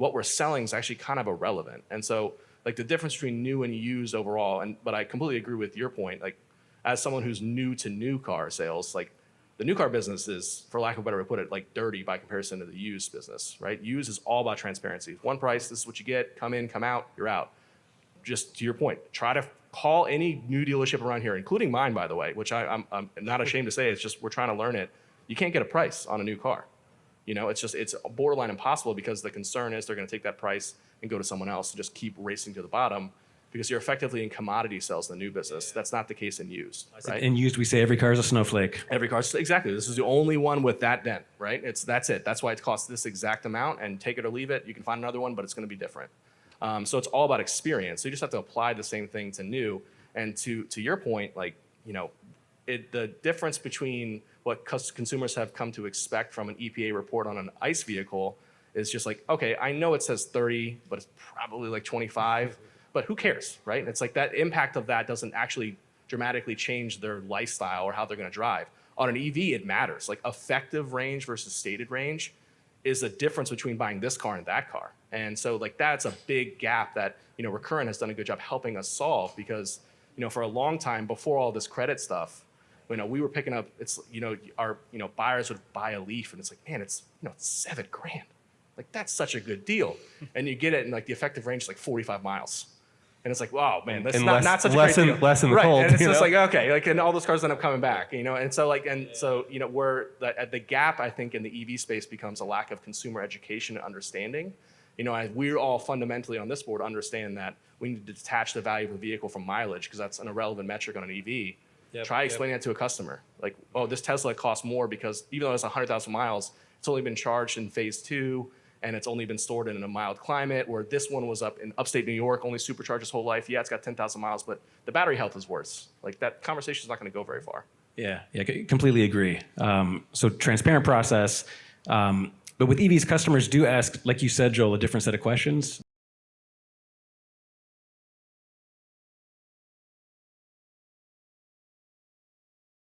what we're selling is actually kind of irrelevant. And so like the difference between new and used overall, but I completely agree with your point, like as someone who's new to new car sales, like the new car business is, for lack of a better way to put it, like dirty by comparison to the used business, right? Used is all about transparency. One price, this is what you get, come in, come out, you're out. Just to your point, try to call any new dealership around here, including mine, by the way, which I'm not ashamed to say, it's just we're trying to learn it. You can't get a price on a new car. You know, it's borderline impossible because the concern is they're going to take that price and go to someone else and just keep racing to the bottom because you're effectively in commodity sales in the new business. That's not the case in used, right? In used, we say every car is a snowflake. Every car, exactly. This is the only one with that dent, right? That's it. That's why it costs this exact amount, and take it or leave it. You can find another one, but it's going to be different. So it's all about experience. So you just have to apply the same thing to new. And to your point, like, you know, the difference between what consumers have come to expect from an EPA report on an ICE vehicle is just like, okay, I know it says 30, but it's probably like 25, but who cares, right? It's like that impact of that doesn't actually dramatically change their lifestyle or how they're going to drive. On an EV, it matters. Like effective range versus stated range is the difference between buying this car and that car. And so like that's a big gap that, you know, Recurrent has done a good job helping us solve because, you know, for a long time before all this credit stuff, you know, we were picking up, our buyers would buy a Leaf and it's like, man, it's $7 grand. Like that's such a good deal. And you get it and like the effective range is like 45 miles. And it's like, wow, man, that's not such a great deal. Less in the right. cold. And it's just like, okay, like, and all those cars end up coming back, you know? And so like, so, you know, the gap, I think, in the EV space becomes a lack of consumer education and understanding. You know, we're all fundamentally on this board understand that we need to detach the value of a vehicle from mileage because that's an irrelevant metric on an EV. Try explaining that to a customer. Like, oh, this Tesla costs more because even though it's 100,000 miles, it's only been charged in phase 2 and it's only been stored in a mild climate, where this one was up in upstate New York, only supercharged its whole life. Yeah, it's got 10,000 miles, but the battery health is worse. Like that conversation is not going to go very far. Yeah, completely agree. So transparent process. But with EVs, customers do ask, like you said, Joel, a different set of questions.